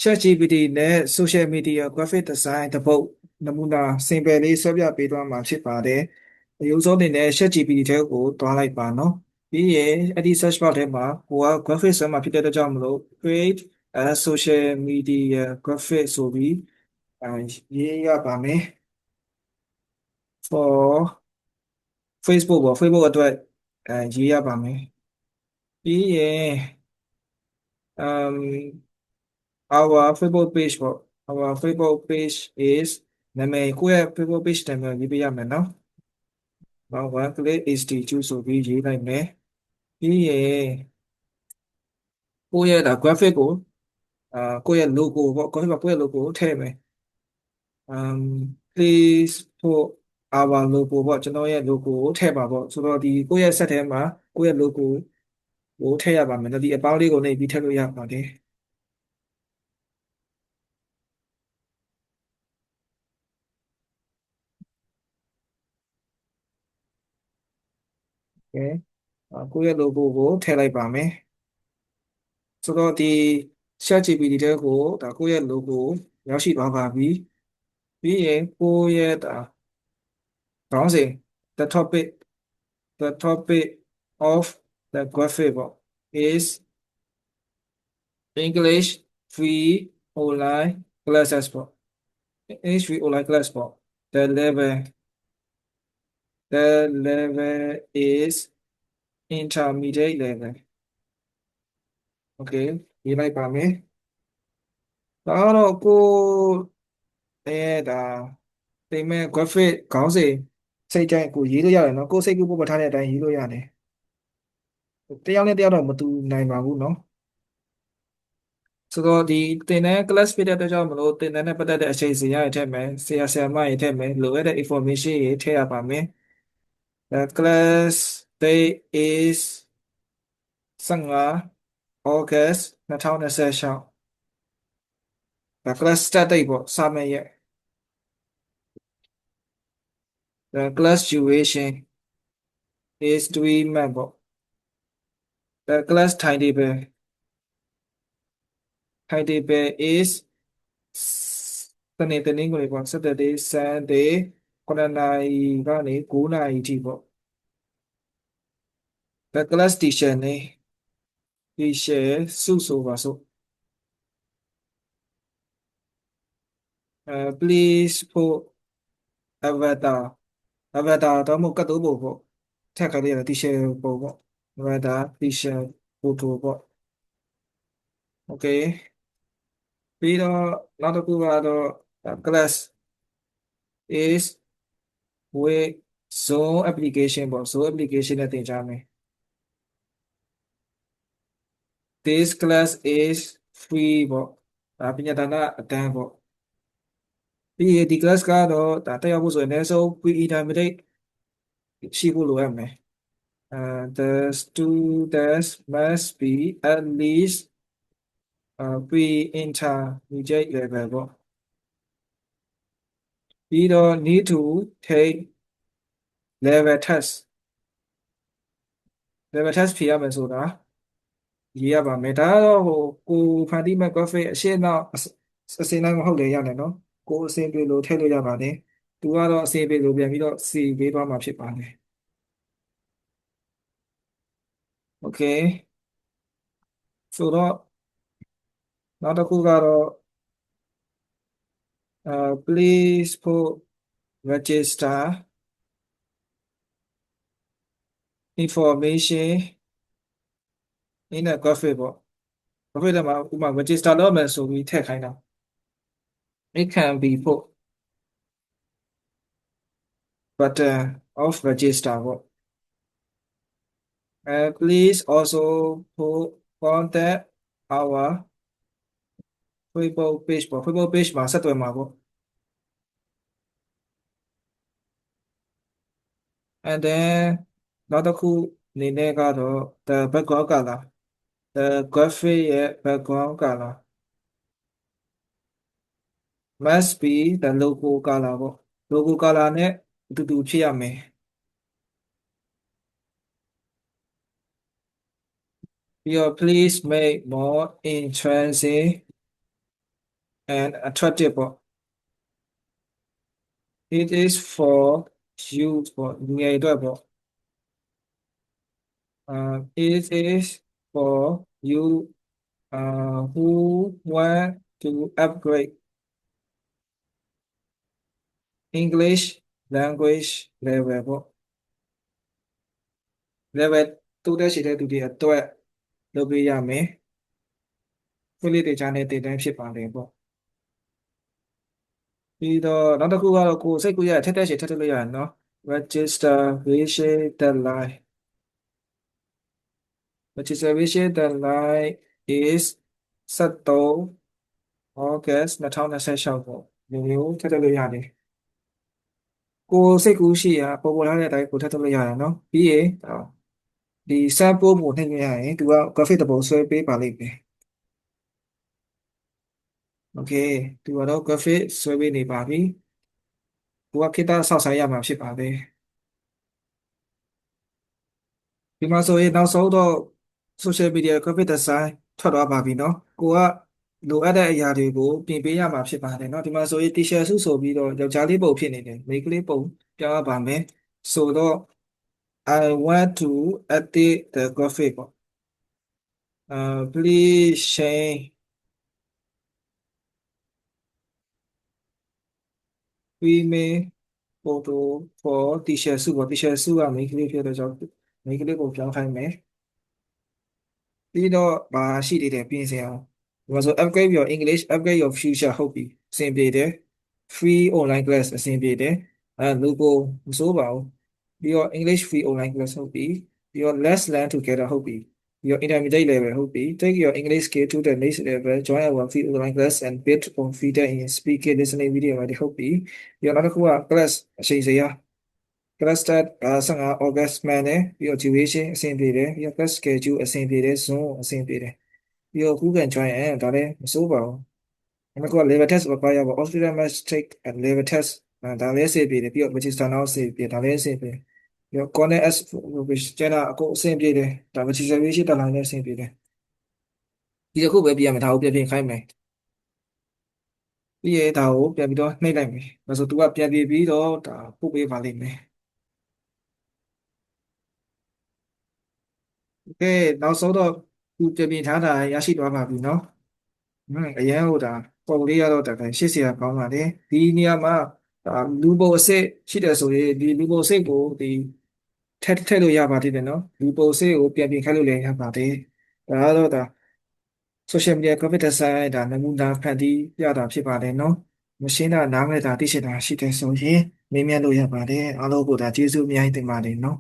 ChatGPT နဲ့ social media graphic design တပုတ်နမူနာ sample လေးဆွဲပြပေးသွားမှာဖြစ်ပါတယ်။အယူဆုံးအနေနဲ့ ChatGPT ထဲကိုသွားလိုက်ပါနော်။ပြီးရင်အဲ့ဒီ search bar ထဲမှာကိုက graphic ဆွဲမှာဖြစ်တဲ့အတွက်ကြောင့်မလို့ create a social media graphic ဆိုပြီးရေးရပါမယ်။ for Facebook ပေါ့ Facebook အတွက်ရေးရပါမယ်။ပြီးရင် our Facebook page ပေါ့ our Facebook page is နာမည်ကိုယ့်ရဲ့ Facebook page နာမည်ရေးပေးရမယ်နော်။ one click HT2 ဆိုပြီးရေးလိုက်မယ်။ပြီးရင်ကိုယ့်ရဲ့ဒါ graphic ကိုကိုယ့်ရဲ့ logo ပေါ့ graphic မှာကိုယ့်ရဲ့ logo ကိုထည့်မယ်။ please put our logo ပေါ့ကျွန်တော်ရဲ့ logo ကိုထည့်ပါပေါ့ဆိုတော့ဒီကိုယ့်ရဲ့ set ထဲမှာကိုယ့်ရဲ့ logo ကိုထည့်ရပါမယ်နော်ဒီအပေါင်းလေးကိုနှိပ်ပြီးထည့်လို့ရပါတယ်။ Okay ကိုယ့်ရဲ့ logo ကိုထည့်လိုက်ပါမယ်ဆိုတော့ဒီ ChatGPT ထဲကိုဒါကိုယ့်ရဲ့ logo ရောက်ရှိသွားပါပြီပြီးရင်ကိုယ့်ရဲ့ဒါခေါင်းစဉ် the topic of the graphic ပေါ့ is English free online classes ပေါ့ English free online class ပေါ့ the level is intermediate level okay ရေးလိုက်ပါမယ်ဒါကတော့ကိုဒါသင်မဲ့ graphic ခေါင်းစဉ်စိတ်တိုင်းကိုရေးလို့ရတယ်နော်ကိုစိတ်ကူးပို့ပထားတဲ့အတိုင်းရေးလို့ရတယ်တယောက်နဲ့တယောက်တော့မတူနိုင်ပါဘူးနော်ဆိုတော့ဒီသင်တန်း class ဖြစ်တဲ့အတွက်ကြောင့်မလို့သင်တန်းနဲ့ပတ်သက်တဲ့အချိန်ဇယားတွေထည့်မယ်ဆရာဆရာမတွေထည့်မယ်လိုအပ်တဲ့ information တွေထည့်ရပါမယ် the class date is 15 August 2026ဒါ class start date ပေါ့စမယ့်ရက် the class duration is 3 months ပေါ့ the class timetable is တနေ့တနင်္ဂနွေပေါ့ Saturday Sunday 9 နာရီကနေ9နာရီထိပေါ့ the class teacher နဲ့ teacher စုဆိုပါစို့please put avatar တော့မဟုတ်ကတ်တိုးပုံပေါ့ထည့်ခိုင်းလိုက်ရတာ teacher ပုံပေါ့ avatar teacher photo ပေါ့ okay ပြီးတော့နောက်တစ်ခုကတော့ class is with Zoom application ပေါ့ Zoom application နဲ့သင်ကြားမယ် this class is free ပေါ့ဒါပညာဒါနအတန်းပေါ့ပြီးရင်ဒီ class ကတော့ဒါတက်ရောက်ဖို့ဆိုရင်အနည်းဆုံး pre-intermediate ရှိဖို့လိုအပ်မယ်the students must be at least pre-intermediate level ပေါ့ပြီးတော့ need to take level test ဖြေရမယ်ဆိုတာရေးရပါမယ်ဒါကတော့ကိုဖန်တီးမဲ့ graphic အရှင်းတော့အစင်းတိုင်းမဟုတ်လေရတယ်နော်ကိုအစင်းပြေလို့ထည့်လို့ရပါတယ်သူကတော့အစင်းပြေလို့ပြန်ပြီးတော့စီပေးသွားမှာဖြစ်ပါတယ်โอเคဆိုတော့နောက်တစ်ခုကတော့please put register information in a graphic ပေါ့ graphic ထဲမှာဥပမာ register လုပ်မယ်ဆိုပြီးထည့်ခိုင်းတာ it can be put button of register ပေါ့please also put contact our Facebook page ပေါ့ Facebook page မှာဆက်သွယ်မှာပေါ့ and then နောက်တစ်ခုအနေနဲ့ကတော့ the background color the graphic ရဲ့ background color must be the logo color ပေါ့ logo color နဲ့အတူတူဖြစ်ရမယ်ပြီးတော့ please make more interesting and attractive ပေါ့ it is for youth ပေါ့လူငယ်တွေအတွက်ပေါ့ it is for you who want to upgrade English language level ပေါ့ level တိုးတက်ရှိတဲ့သူတွေအတွက်လုပ်ပေးရမယ်ဖွင့်လှစ်တဲ့ကြားနဲ့တင်တန်းဖြစ်ပါတယ်ပေါ့ပြီးတော့နောက်တစ်ခုကတော့ကိုယ်စိတ်ကူးရထက်တက်ရှိထက်တက်လို့ရတယ်နော် register vision deadline registration deadline is 73 August 2026ပေါ့ဒီမျိုးထက်တက်လို့ရတယ်ကိုယ်စိတ်ကူးရှိရာပေါ်ပေါ်ထားတဲ့အတိုင်းကိုထက်တက်လို့ရတယ်နော်ပြီးရင်ဒီ sample ပုံနှိပ်လို့ရရင်သူက graphic တစ်ပုံဆွဲပေးပါလိမ့်မယ်โอเคသူကတော့ graphic ဆွဲပေးနေပါပြီကိုကခေတ္တဆောက်ဆိုင်ရမှာဖြစ်ပါတယ်ဒီမှာဆိုရင်နောက်ဆုံးတော့ social media graphic design ထွက်သွားပါပြီเนาะကိုကလိုအပ်တဲ့အရာတွေကိုပြင်ပေးရမှာဖြစ်ပါတယ်เนาะဒီမှာဆိုရင် t-shirt စုဆိုပြီးတော့ယောက်ျားလေးပုံဖြစ်နေတယ်မိန်းကလေးပုံပြောင်းရပါမယ်ဆိုတော့ I want to edit the graphic ပေါ့please change female photo for t-shirt စုပေါ့ t-shirt စုကမိန်းကလေးဖြစ်တဲ့ကြောင့်မိန်းကလေးပုံပြောင်းခိုင်းမယ်ပြီးတော့ဘာရှိသေးတယ်ပြင်ဆင်အောင်ဒီမှာဆို upgrade your English upgrade your future ဟုတ်ပြီအဆင်ပြေတယ် free online class အဆင်ပြေတယ်logo မစိုးပါဘူးပြီးတော့ English free online class ဟုတ်ပြီပြီးတော့ let's learn together ဟုတ်ပြီပြီးတော့ intermediate level ဟုတ်ပြီ take your English skill to the next level join our free online class and build confidence in speaking listening video တွေဟုတ်ပြီပြီးတော့နောက်တစ်ခုက class အချိန်စရာ class start 15 August မှန်တယ်ပြီးတော့ duration အဆင်ပြေတယ်ပြီးတော့ class schedule အဆင်ပြေတယ် Zoom အဆင်ပြေတယ်ပြီးတော့ who can join ဒါလည်းမစိုးပါဘူးနောက်တစ်ခုက level test ဘာရပါ Australia match take and level test ဒါလည်းအဆင်ပြေတယ်ပြီးတော့ register now အဆင်ပြေဒါလည်းအဆင်ပြေပြီးတော့ connect s channel အကုန်အဆင်ပြေတယ်ဒါ registration တက်လာလည်းအဆင်ပြေတယ်ဒီတစ်ခုပဲပြရမယ်ဒါကိုပြန်ပြင်ခိုင်းမယ်ပြီးရင်ဒါကိုပြန်ပြီးတော့နှိပ်လိုက်မယ်ဒါဆိုသူကပြန်ပြင်ပြီးတော့ဒါပို့ပေးပါလိမ့်မယ်ကဲနောက်ဆုံးတော့သူပြင်ပြင်ထားတာရရှိသွားပါပြီเนาะအရန်ဟိုဒါပုံလေးရတော့တကယ်ရှေ့စရာကောင်းပါတယ်ဒီနေရာမှာဒါလူပုံအစစ်ရှိတယ်ဆိုရင်ဒီလူပုံအစစ်ကိုဒီထည့်လို့ရပါသေးတယ်เนาะလူပုံအစစ်ကိုပြန်ပြင်ခိုင်းလို့လည်းရပါတယ်ဒါကတော့ဒါ social media graphic design ဒါနမူနာဖန်တီးပြတာဖြစ်ပါတယ်เนาะမရှင်းတာနားမလည်တာသိချင်တာရှိတယ်ဆိုရင်မေးမြန်းလို့ရပါတယ်အားလုံးကိုဒါကျေးဇူးအများကြီးတင်ပါတယ်เนาะ